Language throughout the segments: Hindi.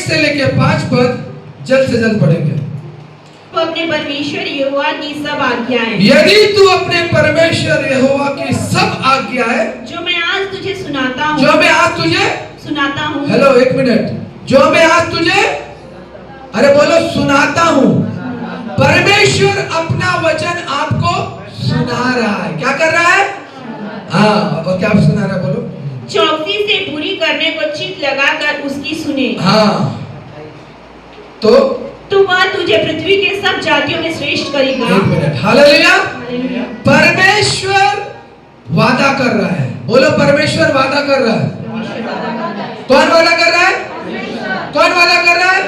से लेके 5 पद जल्द से जल्द पढ़ेंगे। तो अपने परमेश्वर यहोवा की सब आज्ञाएं, यदि तू अपने परमेश्वर यहोवा की सब आज्ञाएं जो मैं आज तुझे सुनाता हूँ, जो मैं आज तुझे सुनाता हूँ, हेलो एक मिनट, जो मैं आज तुझे, अरे बोलो सुनाता हूँ। परमेश्वर अपना वचन आपको सुना रहा है। क्या कर रहा है? हाँ, और क्या सुना रहा है बोलो? चौकसी से पूरी करने को चित्त लगाकर उसकी सुने। हाँ, तो वह तुझे पृथ्वी के सब जातियों में श्रेष्ठ करेगा। एक मिनट, हालेलुया। परमेश्वर वादा कर रहा है, बोलो परमेश्वर वादा कर रहा है। कौन वादा कर रहा है? कौन वादा कर रहा है?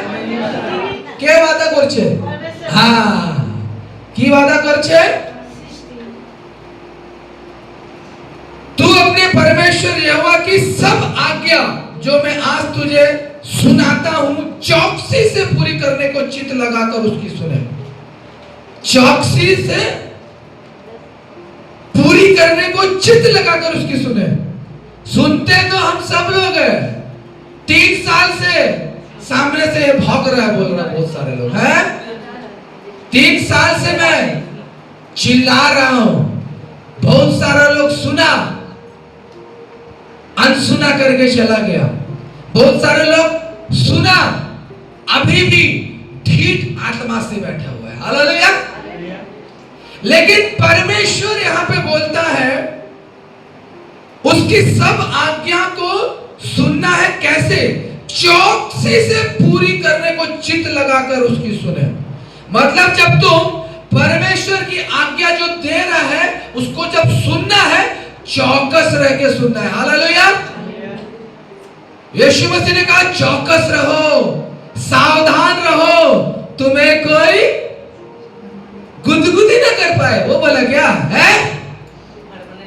কে वादा করছে? हाँ, কি वादा করছে? तू अपने परमेश्वर यहोवा की सब आज्ञा जो मैं आज तुझे सुनाता हूं, चौकसी से पूरी करने को चित्त लगाकर उसकी सुने। चौकसी से पूरी करने को चित्त लगाकर उसकी सुने। सुनते तो हम सब लोग हैं। 3 साल से सामने से भौंक रहा है, बोल रहा है, बहुत सारे लोग हैं। 3 साल से मैं चिल्ला रहा हूं, बहुत सारा लोग सुना, अनसुना करके चला गया। बहुत सारे लोग सुना, अभी भी ठीक आत्मा से बैठा हुआ है। हालेलुया। लेकिन परमेश्वर यहां पे बोलता है उसकी सब आज्ञा को सुनना है। कैसे? चौकसी से पूरी करने को चित्त लगाकर उसकी सुने। मतलब जब तुम परमेश्वर की आज्ञा जो दे रहा है उसको जब सुनना है, चौकस रह के सुनना है। हालेलुया। यीशु मसीह ने कहा चौकस रहो, सावधान रहो, तुम्हें कोई गुदगुदी ना कर पाए। वो बोला क्या है?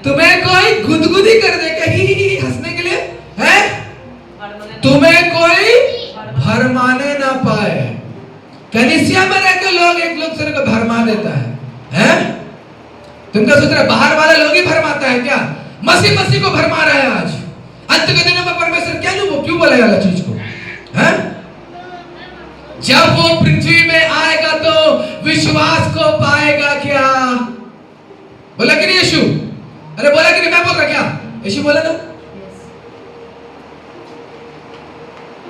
तुम्हें कोई गुदगुदी कर दे क्या? ही हंसने के लिए है? तुम्हें कोई भरमाने ना पाए। कलीसिया में रहकर लोग एक लोग से को भरमा देता है? तुम क्या सोच रहे बाहर वाले लोग ही भरमाता है क्या? मसीह को भरमा रहा है आज। अंत के दिनों में परमेश्वर क्यों बोलेगा वाला चीज को? हैं? जब वो पृथ्वी में आएगा तो विश्वास को पाएगा क्या? बोला कि नहीं यीशु? अरे बोला कि नहीं? मैं बोल रहा क्या? यीशु बोला ना।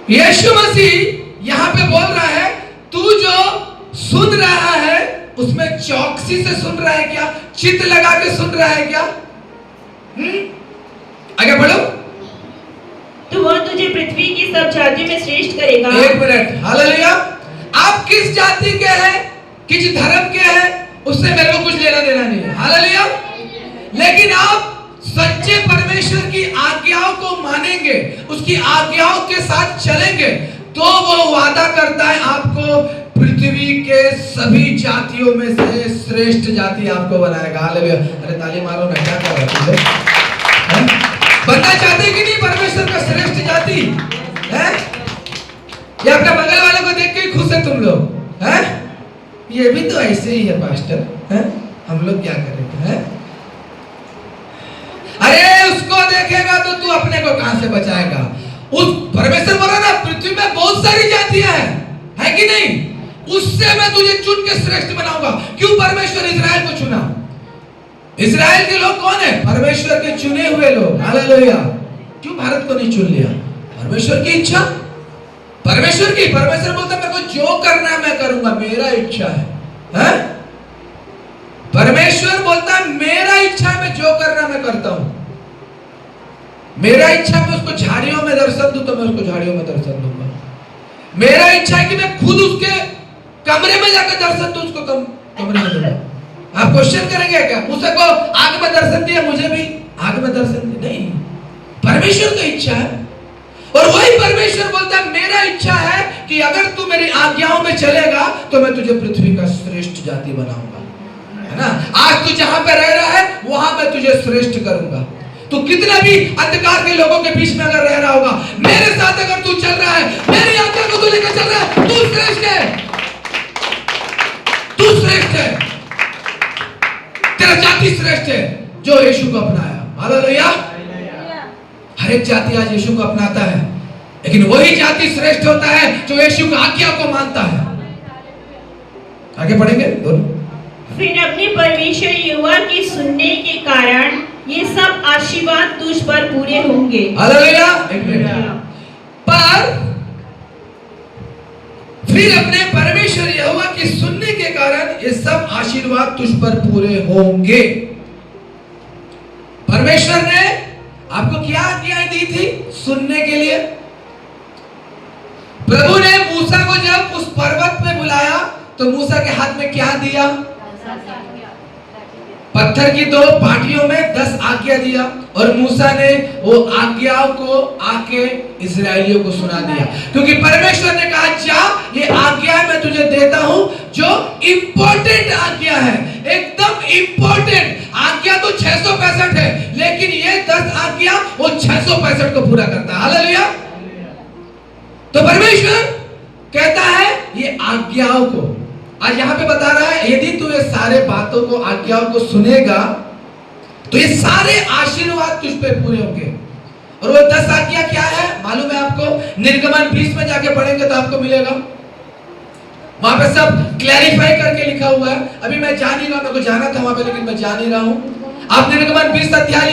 यीशु मसीह यहां पे बोल रहा है तू जो सुन रहा है उसमें चौकसी से सुन रहा है क्या? चित्त लगा के सुन रहा है क्या? आगे बढ़ो। तो वह तुझे पृथ्वी की सब जातियों में श्रेष्ठ करेगा। एक मिनट, हालेलुया। आप किस जाति के हैं, किस धर्म के हैं, उससे मेरे को कुछ लेना देना नहीं है। हालेलुया। लेकिन आप सच्चे परमेश्वर की आज्ञाओं को मानेंगे, उसकी आज्ञाओं के साथ चलेंगे, तो वो वादा करता है आपको पृथ्वी के सभी जातियों में से श्रेष्ठ जाति आपको बनाएगा। हालेलुया। अरे ताली मारो ना, क्या कर रहे हो? बनना चाहते कि नहीं परमेश्वर का श्रेष्ठ जाति? है? ये अपने बगल वाले को देख के ही खुश है तुम लोग? हैं? ये भी तो ऐसे ही है पास्टर। हैं? हम लोग क्या करेंगे? हैं? अरे उसको देखेगा तो तू अपने को कहां से बचाएगा? उस परमेश्वर बोला ना पृथ्वी में बहुत सारी जातियां हैं, है कि नहीं? उससे मैं तुझे चुन के श्रेष्ठ बनाऊंगा। क्यों परमेश्वर इजराइल को चुना? इजराइल के लोग कौन है? परमेश्वर के चुने हुए लोग। हालेलुया। क्यों भारत को नहीं चुन लिया? परमेश्वर की इच्छा। परमेश्वर बोलता मेरे को जो करना है मैं करूंगा, मेरा इच्छा है। परमेश्वर बोलता है मेरा इच्छा है, मैं जो करना मैं करता हूं। मेरा इच्छा है मैं उसको झाड़ियों में दर्शन दूं तो मैं उसको झाड़ियों में दर्शन दूंगा। मेरा इच्छा है कि मैं खुद उसके कमरे में जाकर दर्शन दूं, उसको कमरे में दूंगा। आप क्वेश्चन करेंगे क्या? मुझसे को आग में दर्शन दिया, मुझे भी आग में दर्शन दिया? नहीं, परमेश्वर की इच्छा है। और वही परमेश्वर बोलता है मेरा इच्छा है कि अगर तू मेरी आज्ञाओं में चलेगा तो मैं तुझे पृथ्वी का श्रेष्ठ जाति बनाऊंगा। है ना? आज तू जहां पे रह रहा है वहां मैं तुझे श्रेष्ठ करूंगा। तू कितना भी अंधकार के लोगों के बीच में अगर रह रहा होगा, मेरे साथ अगर तू चल रहा है, मेरी आज्ञा को तू लेकर चल रहा है, तू श्रेष्ठ है। तू श्रेष्ठ है, तेरा जाति श्रेष्ठ है जो यीशु को अपनाया। हालेलुया। हर एक जाति आज यीशु को अपनाता है, लेकिन वही जाति श्रेष्ठ होता है जो यीशु की आज्ञा को मानता है। आगे पढ़ेंगे दोनों। फिर अपने परमेश्वर यहोवा की सुनने के कारण ये सब आशीर्वाद तुझ पर पूरे होंगे। हालेलुया। एक मिनट। पर फिर अपने परमेश्वर यहोवा की सुनने के कारण ये सब आशीर्वाद तुझ पर पूरे होंगे। परमेश्वर ने आपको क्या आज्ञाएं दी थी सुनने के लिए? प्रभु ने मूसा को जब उस पर्वत पे बुलाया तो मूसा के हाथ में क्या दिया? पत्थर की 2 पाटियों में 10 आज्ञा दिया और मूसा ने वो आज्ञाओं को आके इस्राएलियों को सुना दिया, क्योंकि परमेश्वर ने कहा जा ये आज्ञा मैं तुझे देता हूं जो इंपॉर्टेंट आज्ञा है, एकदम इंपॉर्टेंट आज्ञा। तो 665 है लेकिन ये 10 आज्ञा वो 665 को पूरा करता है। हालेलुया। तो परमेश्वर कहता है ये आज्ञाओं को आज यहां पे बता रहा है, यदि तू ये सारे बातों को आज्ञाओं को सुनेगा तो ये सारे आशीर्वाद तुझ पे पूरे होंगे। और वो 10 आज्ञा क्या है मालूम है आपको? निर्गमन 20 में जाके पढ़ेंगे तो आपको मिलेगा, वहां पे सब क्लैरिफाई करके लिखा हुआ है। अभी मैं जा नहीं रहा, मेरे को जाना था वहां पे लेकिन मैं जा नहीं रहा हूं। आप निर्गमन 20 अध्याय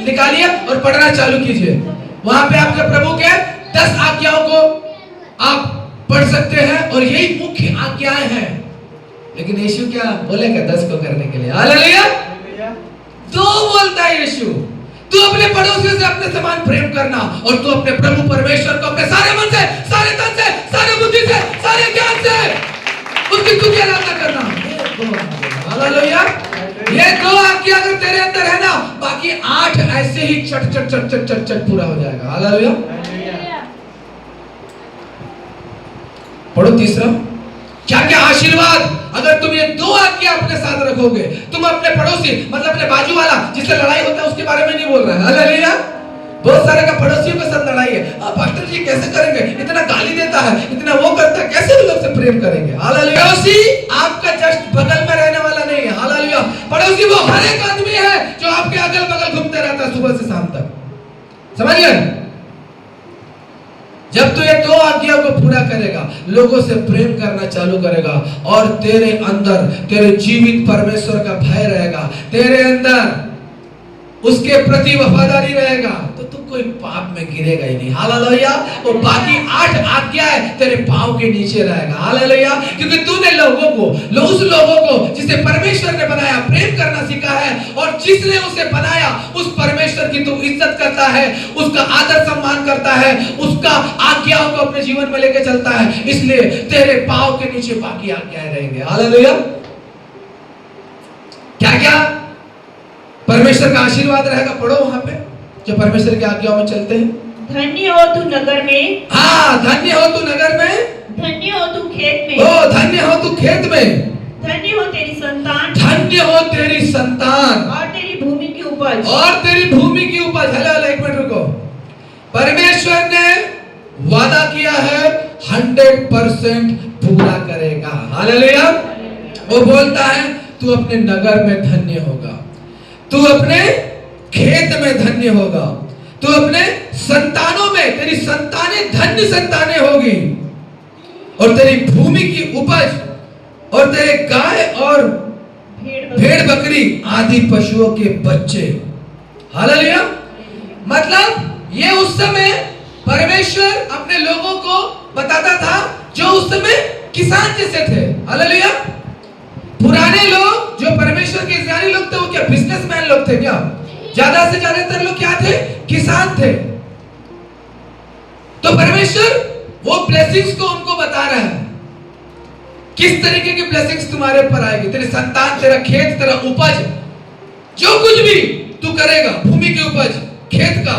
निकालिए और पढ़ना चालू कीजिए। वहां पे आपके प्रभु के 10 आज्ञाओं को आप पढ़ सकते हैं और यही मुख्य आज्ञाएं हैं। लेकिन यीशु क्या बोलेगा 10 को करने के लिए? हालेलुया। 2 बोलता है यीशु, तू अपने पड़ोसियों से अपने समान प्रेम करना और तू अपने प्रभु परमेश्वर को अपने सारे मन से, सारे तन से, सारे बुद्धि से, सारे ज्ञान से उसकी स्तुति आराधना करना। हालेलुया। ये 2 आज्ञा अगर तेरे अंदर है ना, बाकी 8 ऐसे ही चट चट चट चट चट चट पूरा हो जाएगा। हालेलुया। पढ़ो तीसरा, क्या क्या आशीर्वाद अगर तुम ये 2 आज्ञा अपने साथ रखोगे। तुम अपने पड़ोसी मतलब अपने बाजू वाला जिससे लड़ाई होता है उसके बारे में नहीं बोल रहा है। हालेलुया। बहुत सारे का पड़ोसियों के साथ लड़ाई है। पास्टर जी कैसे करेंगे, इतना गाली देता है, इतना वो करता है, कैसे लोग से प्रेम करेंगे? हालेलुया। पड़ोसी आपका जस्ट बगल में रहने वाला नहीं है। हालेलुया। पड़ोसी वो हर एक आदमी है जो आपके अगल बगल घूमते रहता है सुबह से शाम तक। समझ गए? जब तू ये 2 आज्ञा को पूरा करेगा, लोगों से प्रेम करना चालू करेगा और तेरे अंदर तेरे जीवित परमेश्वर का भय रहेगा, तेरे अंदर उसके प्रति वफादारी रहेगा, तो तू कोई पाप में गिरेगा ही नहीं। हालेलुया। वो बाकी 8 आज्ञाएं तेरे पांव के नीचे रहेगा। हालेलुया। क्योंकि तूने उस लोगों को जिसे परमेश्वर ने बनाया प्रेम करना सीखा है और जिसने उसे बनाया उस परमेश्वर की तू इज्जत करता है, उसका आदर सम्मान करता है, उसका आज्ञाओं को अपने जीवन में लेके चलता है, इसलिए तेरे पांव के नीचे बाकी आज्ञाएं रहेंगे। हालेलुया। क्या क्या परमेश्वर का आशीर्वाद रहेगा? पढ़ो वहां पे जो परमेश्वर की आज्ञाओं में चलते हैं। धन्य हो तू नगर में। हाँ, धन्य हो तू नगर में। धन्य हो तू खेत में। ओ धन्य हो तू खेत में। धन्य हो तेरी संतान। धन्य हो तेरी संतान और तेरी भूमि की उपज। और तेरी भूमि की उपज। हेलो 1 मिनट रुको। परमेश्वर ने वादा किया है 100% पूरा करेगा। हालेलुया। वो बोलता है तू अपने नगर में धन्य होगा, तू अपने खेत में धन्य होगा, तू अपने संतानों में, तेरी संतानें धन्य संतानें होगी और तेरी भूमि की उपज और तेरे गाय और भेड़ बकरी आदि पशुओं के बच्चे। हालेलुया। मतलब ये उस समय परमेश्वर अपने लोगों को बताता था जो उस समय किसान जैसे थे। हालेलुया। पुराने लोग जो परमेश्वर के इस्राएली लोग थे वो क्या बिजनेसमैन लोग थे क्या? ज्यादा से ज्यादातर लोग क्या थे? किसान थे। तो परमेश्वर वो ब्लेसिंग्स को उनको बता रहा है किस तरीके की ब्लेसिंग्स तुम्हारे ऊपर आएगी। तेरी संतान, तेरा खेत, तेरा उपज, जो कुछ भी तू करेगा, भूमि की उपज, खेत का,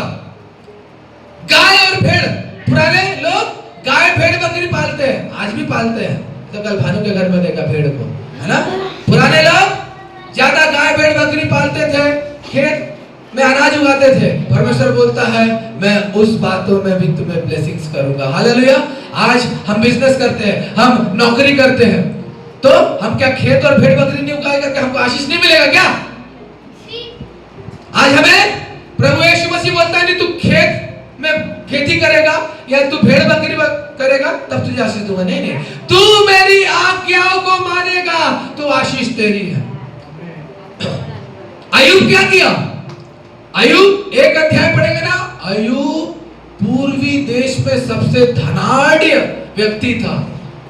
गाय और भेड़। पुराने लोग गाय भेड़ बकरी पालते हैं, आज भी पालते हैं। तो कल भानु के घर में देखा भेड़ को, है ना? पुराने लोग ज्यादा गाय भेड़ बकरी पालते थे, खेत में अनाज उगाते थे। परमेश्वर बोलता है मैं उस बातों में भी तुम्हें ब्लेसिंग्स करूंगा। हालेलुया। आज हम बिजनेस करते हैं, हम नौकरी करते हैं, तो हम क्या खेत और भेड़ बकरी नहीं उगाएगा क्या? हमको आशीष नहीं मिलेगा क्या? आज हमें प्रभु यीशु मसीह बोलता है नहीं तू खेत में खेती करेगा या तू भेड़ बकरी करेगा तब तुझे आशीष दूंगा। नहीं नहीं, तू मेरी आज्ञाओं को मानेगा तो आशीष तेरी है। अय्यूब क्या किया? अय्यूब 1 अध्याय पढ़ेंगे ना, अय्यूब पूर्वी देश में सबसे धनाढ्य व्यक्ति था।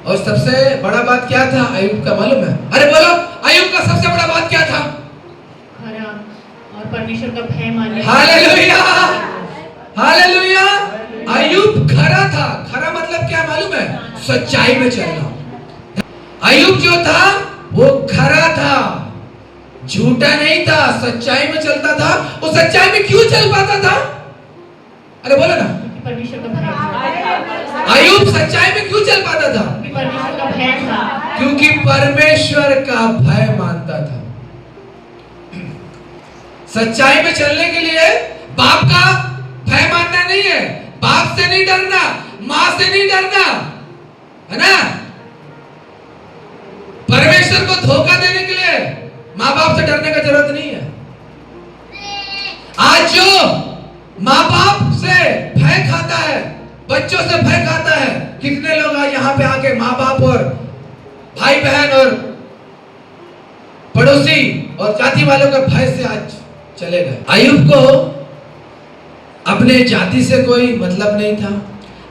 और सबसे बड़ा बात क्या था अय्यूब का मालूम है? अरे बोलो, अय्यूब का सबसे बड़ा बात क्या था? खरा और परमेश्वर का भय मानना। Hallelujah, hallelujah. अय्यूब खरा था। खरा मतलब क्या मालूम है? सच्चाई में चलना। अय्यूब जो था वो खरा था, झूठा नहीं था, सच्चाई में चलता था। वो सच्चाई में क्यों चल पाता था? अरे बोलो ना, परमेश्वर का भय। अय्यूब सच्चाई में क्यों चल पाता था? परमेश्वर का भय था। क्योंकि परमेश्वर का भय मानता था। सच्चाई में चलने के लिए बाप का भय मानना नहीं है, बाप से नहीं डरना, मां से नहीं डरना, है ना? परमेश्वर को धोखा देने के लिए मां बाप से डरने का जरूरत नहीं है। आज जो माँ बाप से भय खाता है, बच्चों से भय खाता है, कितने लोग आज यहाँ पे आके माँ बाप और भाई बहन और पड़ोसी और जाति वालों का भय से आज चले गए। अय्यूब को अपने जाति से कोई मतलब नहीं था,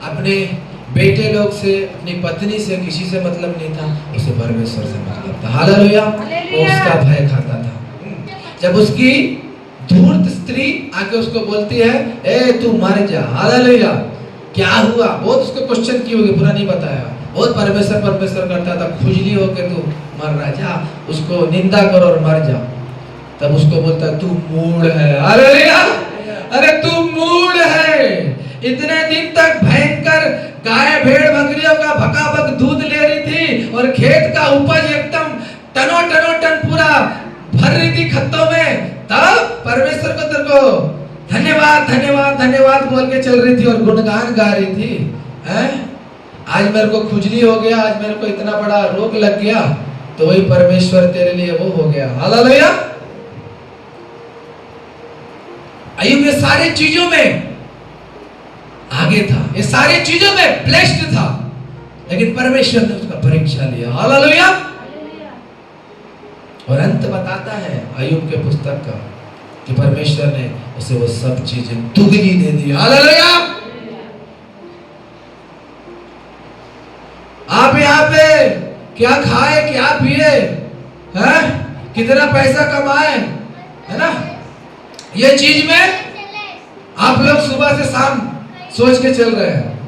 अपने बेटे लोग से, अपनी पत्नी से, किसी से मतलब नहीं था, उसे परमेश्वर से मतलब था। हालेलुया। वो उसका भय खाता था। जब उसकी धूर्त स्त्री आके उसको बोलती है, ए तू मर जा, हालेलुया, क्या हुआ? बहुत उसको क्वेश्चन की होगी, पूरा नहीं बताया, बहुत परमेश्वर परमेश्वर करता था, खुजली होके तू मर रहा, जा उसको निंदा करो और मर जा। तब उसको बोलता है, तू मूढ़ है। हालेलुया, अरे तू मूढ़ है। इतने दिन तक भयंकर गाय भेड़ बकरियों का भकाभक दूध ले रही थी और खेत का उपज एकदम टनो टनो टन पूरा भर रही थी खत्तों में, तब परमेश्वर को तेरे को धन्यवाद धन्यवाद धन्यवाद बोल के चल रही थी और गुणगान गा रही थी। हैं? आज मेरे को खुजली हो गया, आज मेरे को इतना बड़ा रोग लग गया, तो वही परमेश्वर तेरे लिए वो हो गया। हालेलुया। अय्यूब ये सारी चीजों में आगे था, ये सारी चीजों में ब्लेस्ड था, लेकिन परमेश्वर ने उसका परीक्षा लिया। हालेलुया। और अंत बताता है अय्यूब के पुस्तक का कि परमेश्वर ने उसे वो सब चीजें दुगनी दे दी। हालेलुया। आप यहाँ पे क्या खाए, क्या पिए, हैं? कितना पैसा कमाए, है ना? ये चीज में आप लोग सुबह से शाम सोच के चल रहे हैं।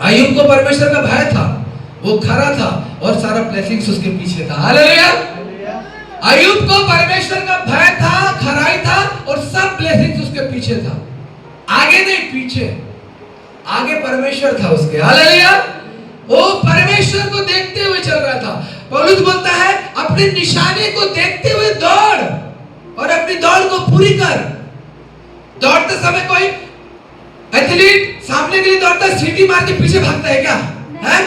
अय्यूब को परमेश्वर का भय था, वो खरा था और सारा ब्लेसिंग्स उसके पीछे था। हालेलुया। अय्यूब को परमेश्वर का भय था, खराई था और सब ब्लेसिंग्स उसके पीछे था। आगे नहीं, पीछे। आगे परमेश्वर था उसके। हालेलुया। वो परमेश्वर को देखते हुए चल रहा था। पौलुस बोलता है, अपने निशाने को देखते हुए दौड़ और अपनी दौड़ को पूरी कर। दौड़ते समय कोई एथलीट सामने के लिए दौड़ता है, सीटी मार के पीछे भागता है क्या? है?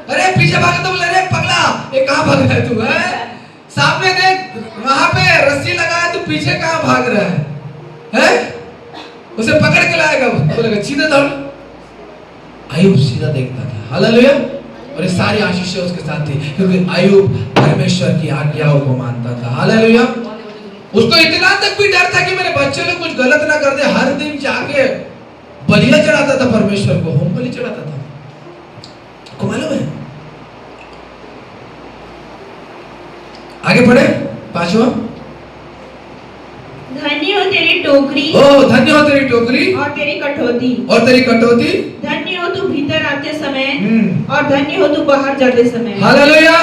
अरे पीछे भागा तो बोले, अरे पगला, ये कहाँ भाग रहा है तू? है? सामने देख, वहां पे रस्सी लगा है, तू पीछे कहाँ भाग रहा है? है? उसे पकड़ के लाएगा, बोलेगा सीधे दौड़। अय्यूब सीधा देखता था। हालेलुया। और ये सारी आशीषें उसके साथ थी, क्योंकि अय्यूब परमेश्वर की आज्ञाओं को मानता था। हालेलुया। उसको इतना तक भी डर था कि मेरे बच्चे लोग कुछ गलत ना कर दे। हर दिन जाके बलियां चढ़ाता था परमेश्वर को, होम बलि चढ़ाता था। आपको मालूम है? आगे पढ़े, 5वां। धन्य हो तेरी टोकरी, ओ धन्य हो तेरी टोकरी और तेरी कटौती, और तेरी कटौती। धन्य हो तू भीतर आते समय और धन्य हो तू बाहर जाते समय। Hallelujah,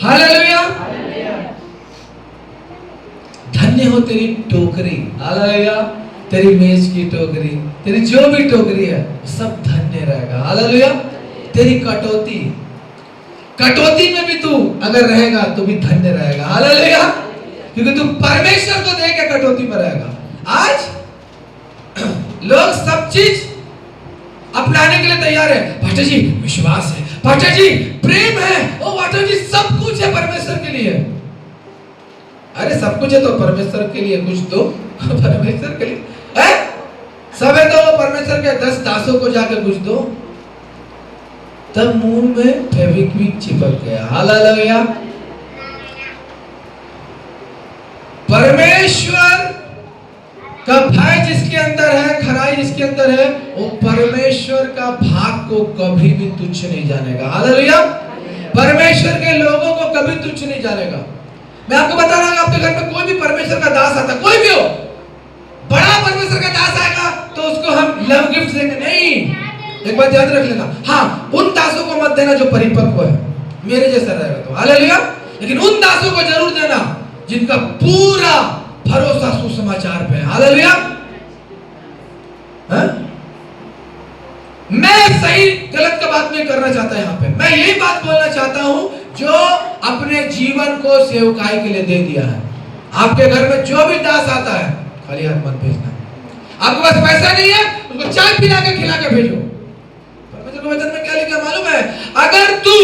hallelujah. धन्य हो तेरी टोकरी। हालेलुया। तेरी मेज की टोकरी, तेरी जो भी टोकरी है सब धन्य रहेगा। हालेलुया। तेरी कटौती, कटौती में भी तू अगर रहेगा तो भी धन्य रहेगा। हालेलुया। क्योंकि तू परमेश्वर को देख के कटौती में रहेगा। आज लोग सब चीज अपनाने के लिए तैयार है। पास्टर जी विश्वास है, पास्टर जी प्रेम है, ओ पास्टर जी सब कुछ है परमेश्वर के लिए। अरे सब कुछ है तो परमेश्वर के लिए कुछ तो परमेश्वर के लिए है। सब है तो परमेश्वर के 10 दासों को जाके पूछ दो, तब मुंह में फेविक्विक चिपक गया। हालेलुया। परमेश्वर का भय जिसके अंदर है, खराई जिसके अंदर है, वो परमेश्वर का भाग को कभी भी तुच्छ नहीं जानेगा। हालेलुया। परमेश्वर के लोगों को कभी तुच्छ नहीं जानेगा। मैं आपको बता रहा हूं, आपके घर में कोई भी परमेश्वर का दास आता, कोई भी हो, बड़ा परमेश्वर का दास आएगा तो उसको हम लव गिफ्ट देंगे नहीं। एक बात याद रख लेना, हाँ उन दासों को मत देना जो परिपक्व है, मेरे जैसा रहेगा तो। हालेलुया। लेकिन उन दासों को जरूर देना जिनका पूरा भरोसा सुसमाचार पे है। हालेलुया। मैं सही गलत का बात नहीं करना चाहता यहाँ पे, मैं यही बात बोलना चाहता हूं जो अपने जीवन को सेवकाई के लिए दे दिया है। आपके घर में जो भी दास आता है, खाली हाथ मत भेजना। आपके पास पैसा नहीं है, उसको चाय पिला के खिला के भेजो। परमेश्वर के वचन में क्या लिखा मालूम है? अगर तू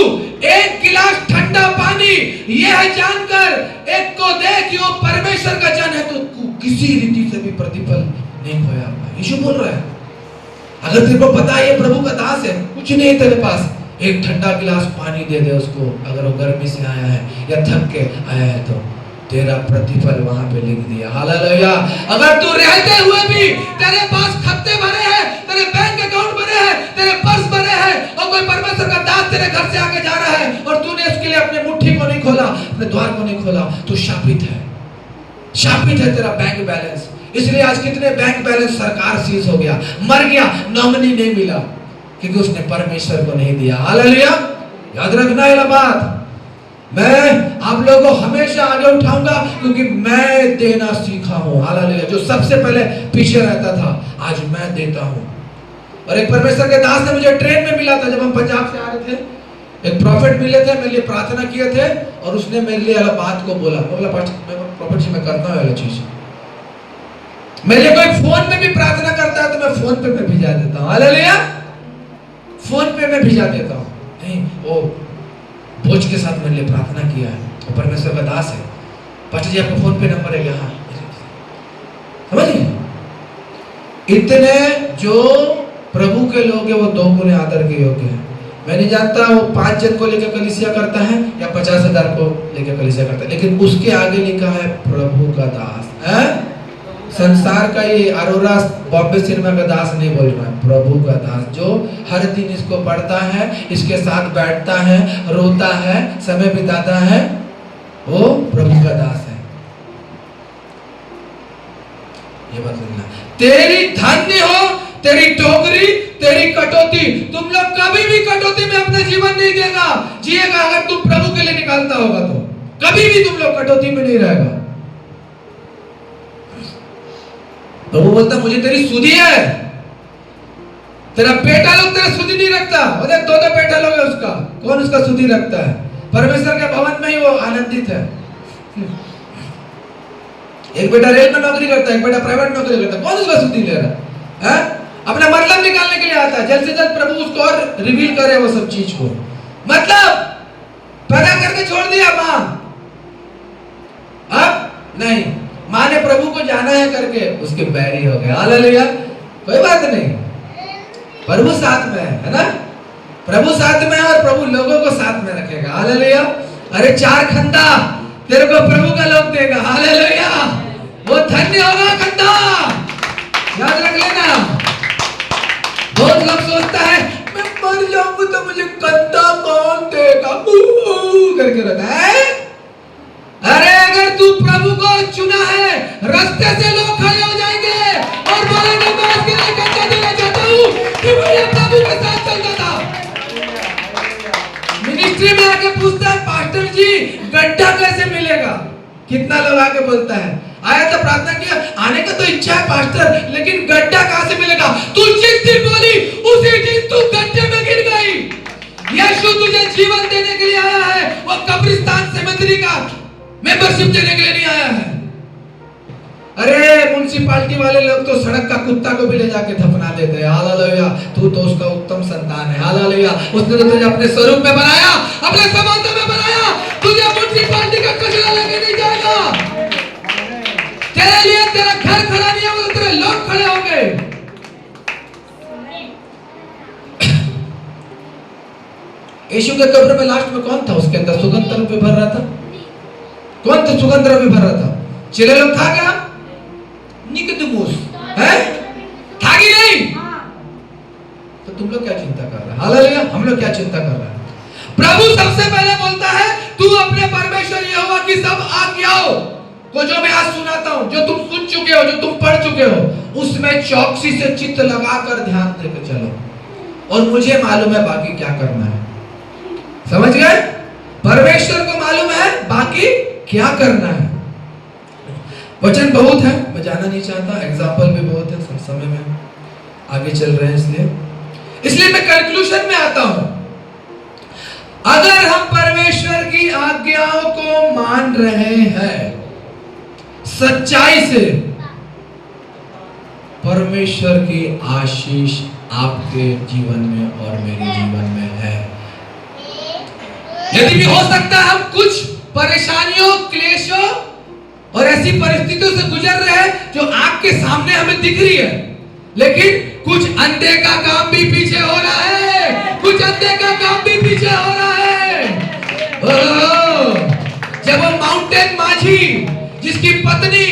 एक गिलास ठंडा पानी यह जानकर एक को दे कि वो परमेश्वर का जन है, तो किसी रीति से भी प्रतिफल नहीं खोया। यीशु बोल रहा है, अगर तेरे को पता है ये प्रभु का दास है, कुछ नहीं तेरे पास, एक ठंडा गिलास पानी दे दे उसको। अगर वो गर्मी से आया है या थक के आया है तो तेरा प्रतिफल वहां पे लिख दिया। हालेलुया। अगर तू रहते हुए भी तेरे पास खाते भरे हैं, तेरे बैंक अकाउंट भरे हैं, तेरे पर्स भरे हैं, और कोई परमेश्वर का दास तेरे घर से आके जा रहा है और तूने उसके लिए अपने मुट्ठी को नहीं खोला, अपने द्वार को नहीं खोला, तो शापित है, शापित है तेरा बैंक बैलेंस। इसलिए आज कितने बैंक बैलेंस सरकार सीज हो गया, मर गया, नॉमिनी नहीं मिला, क्योंकि उसने परमेश्वर को नहीं दिया। हालेलुया। याद रखना ये बात, मैं आप लोगों को हमेशा आगे उठाऊंगा क्योंकि मैं देना सीखा हूं। हालेलुया। जो सबसे पहले पीछे रहता था, आज मैं देता हूं। और एक परमेश्वर के दास ने मुझे ट्रेन में मिला था, जब हम पंजाब से आ रहे थे, एक प्रॉफिट मिले थे, मेरे लिए प्रार्थना किए थे, और उसने मेरे लिए अलग बात को बोला। बोला प्रॉफिट जी मैं करता हूँ अलग चीज, मेरे लिए कोई फोन में भी प्रार्थना करता है तो मैं फोन पे मैं भिजा देता हूँ। हालेलुया। फोन पे मैं भिजा देता हूँ। नहीं, वो बोझ के साथ मेरे लिए प्रार्थना किया है, वो परमेश्वर का दास है। पास्टर जी आपका फोन पे नंबर है क्या? हाँ। समझिए, इतने जो प्रभु के लोग हैं वो 2 गुने आदर के योग्य हैं। मैं नहीं जानता वो 5 जन को लेकर कलीसिया करता है या 50,000 को लेकर कलीसिया करता है, लेकिन उसके आगे लिखा है प्रभु का दास है। संसार का ये अरोरा बॉम्बे सिनेमा का दास नहीं बोल रहा है, प्रभु का दास, जो हर दिन इसको पढ़ता है, इसके साथ बैठता है, रोता है, समय बिताता है, वो प्रभु का दास है। ये बात सुनना, तेरी धन्य हो तेरी टोकरी, तेरी कटौती। तुम लोग कभी भी कटौती में अपना जीवन नहीं देगा जिएगा, अगर तुम प्रभु के लिए निकालता होगा तो कभी भी तुम लोग कटौती में नहीं रहेगा। प्रभु बोलता मुझे तेरी सुधि है, तेरा बेटा लोग तेरा सुधि नहीं रखता। और 2 बेटा लोग है उसका, कौन उसका सुधि रखता है? परमेश्वर के भवन में ही वो आनंदित है। एक बेटा रेल में नौकरी करता है, एक बेटा प्राइवेट नौकरी करता है, कौन उसका सुधि ले रहा है? अपना मतलब निकालने के लिए आता है। जल्द से जल्द प्रभु उसको और रिवील करे वो सब चीज को, मतलब पैदा करके छोड़ दिया मां, अब नहीं, मां ने प्रभु को जाना है करके उसके बैरी हो गए। हालेलुया। कोई बात नहीं, प्रभु साथ में है ना, प्रभु साथ में है और प्रभु लोगों को साथ में रखेगा। हालेलुया। अरे 4 खंदा तेरे को प्रभु का लोग देगा। हालेलुया। वो धन्य होगा खंदा, याद रख लेना। बहुत लोग सोचता है मैं मर जाऊंगा तो मुझे कंधा कौन देगा करके रहता है। अरे अगर तू प्रभु को चुना है, रास्ते से लोग खड़े हो जाएंगे और बोलेंगे मैं इसके लिए कंधा देना चाहता हूँ कि मुझे प्रभु के साथ चलता था। मिनिस्ट्री में आके पूछता है पास्टर जी गड्ढा कैसे मिलेगा? कितना लोग आके बोलता है आया तो प्रार्थना किया, आने का तो इच्छा है पास्टर, लेकिन गड्ढा कहां से मिलेगा? तू जिस दिन बोली उसी दिन तू गड्ढे में गिर गई। यीशु तुझे जीवन देने के लिए आया है, वो कब्रिस्तान सेमेटरी का मेंबरशिप देने के लिए नहीं आया है। अरे म्युनिसिपैलिटी वाले लोग तो सड़क का कुत्ता को भी ले जाके दफना देते हैं। हालेलुया। तू तो उसका उत्तम संतान है। हालेलुया। उसने तो तुझे अपने स्वरूप में बनाया, अपने समानता में बनाया। तुझे म्युनिसिपैलिटी का कचरा लेके नहीं जाएगा। तेरे लिए तेरा घर खड़ा नहीं होगा, तेरे लोग खड़े होंगे। यीशु के कब्र में लास्ट में कौन था? उसके अंदर सुगंध द्रव्य भर रहा था। कौन था सुगंध द्रव्य भर रहा था? चेले लोग था क्या? निकोदेमुस है, था कि नहीं? तो तुम लोग क्या चिंता कर रहे हैं? हालेलुया। हम लोग क्या चिंता कर रहे हैं? प्रभु सबसे पहले बोलता है तू अपने परमेश्वर यहोवा की सब आज्ञाओं को, जो मैं आज सुनाता हूं, जो तुम सुन चुके हो, जो तुम पढ़ चुके हो, उसमें चौकसी से चित्त लगाकर ध्यान देकर चलो, और मुझे मालूम है बाकी क्या करना है। समझ गए? परमेश्वर को मालूम है बाकी क्या करना है। वचन बहुत है, मैं जाना नहीं चाहता, एग्जाम्पल भी बहुत है, सब समय में आगे चल रहे हैं, इसलिए मैं कंक्लूजन में आता हूं। अगर हम परमेश्वर की आज्ञाओं को मान रहे हैं सच्चाई से, परमेश्वर की आशीष आपके जीवन में और मेरे जीवन में है। यदि भी हो सकता है हम कुछ परेशानियों, क्लेशों और ऐसी परिस्थितियों से गुजर रहे हैं जो आंख के सामने हमें दिख रही है, लेकिन कुछ अंधे का काम भी पीछे हो रहा है, कुछ अंधे का काम भी पीछे हो रहा है। जब वो माउंटेन माझी जिसकी पत्नी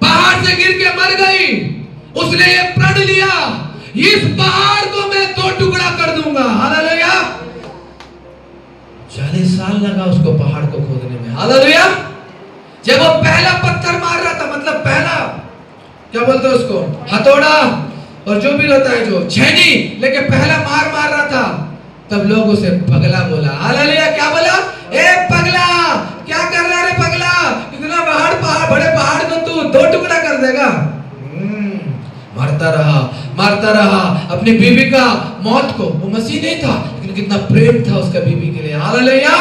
पहाड़ से गिर के मर गई, उसने ये प्रण लिया, इस पहाड़ को मैं 2 टुकड़ा कर दूंगा। हालेलुया। 40 साल लगा उसको पहाड़ को खोदने में। हालेलुया। जब वो पहला पत्थर मार रहा था, मतलब पहला क्या बोलते हैं उसको, हथौड़ा और जो भी रहता है, जो छेनी लेके पहला मार रहा था, तब लोग उसे पगला बोला। हालेलुया। क्या बोला? ए पगला, क्या कर रहा है रे पगला, इतना पहाड़ बड़े पहाड़ को तू 2 टुकड़ा कर देगा। मारता रहा अपनी बीवी का मौत को। वो मसीह नहीं था, लेकिन कितना प्रेम था उसका बीवी के लिए। हालेलुया।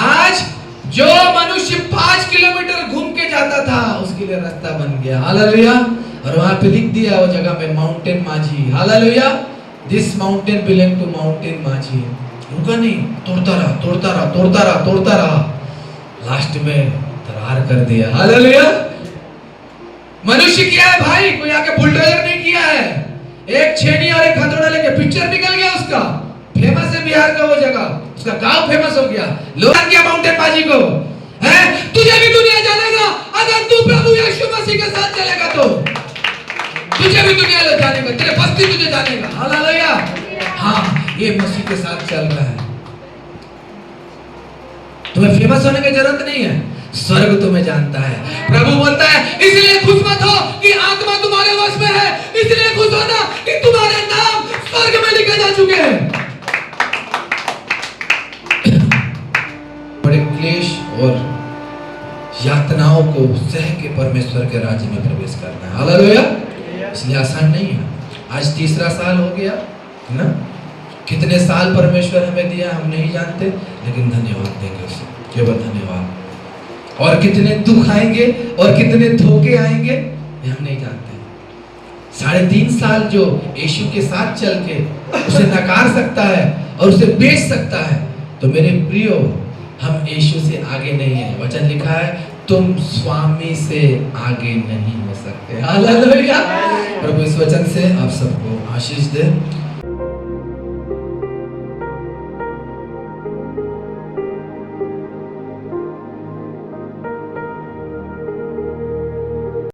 आज जो मनुष्य 5 किलोमीटर घूम के जाता था, उसके लिए रास्ता बन गया। हालेलुया। और वहां पे लिख दिया वो जगह में mountain Majhi. Hallelujah. This mountain belong to mountain Majhi. रुका नहीं, तोड़ता रहा, लास्ट में दरार कर दिया। हालेलुया। मनुष्य किया है भाई, कोई आके बुलडोजर नहीं किया है। एक छेनी और एक हथौड़ा लेके पिक्चर निकल गया उसका, फेमस है बिहार का वो जगह, उसका गांव फेमस हो गया। लोग किया माउंटेन बाजी को है। तुझे भी दुनिया जानेगा अगर तू प्रभु यीशु मसीह के साथ चलेगा, तो तुझे भी दुनिया जानेगा, तेरे बस्ती तुझे जानेगा। हालेलुया। हाँ, ये मसीह के साथ चल रहा है। तुम्हें फेमस होने की जरूरत नहीं है, स्वर्ग तुम्हें जानता है। प्रभु बोलता है इसलिए खुश मत हो कि आत्मा तुम्हारे वश में है, इसलिए खुश होना कि तुम्हारे नाम स्वर्ग में लिखे जा चुके हैं। बड़े क्लेश और यातनाओं को सह के परमेश्वर के राज्य में प्रवेश करना है। हालेलुया। इसलिए आसान नहीं है। आज 3रा साल हो गया है ना। कितने साल परमेश्वर हमें दिया हम नहीं जानते, लेकिन धन्यवाद देंगे उसे, केवल धन्यवाद। और कितने दुख आएंगे और कितने धोखे आएंगे ये हम नहीं जानते। 3.5 साल जो यीशु के साथ चल के उसे नकार सकता है और उसे बेच सकता है, तो मेरे प्रियो हम यीशु से आगे नहीं है। वचन लिखा है तुम स्वामी से आगे नहीं हो सकते। हालेलुया। प्रभु इस वचन से आप सबको आशीष दे।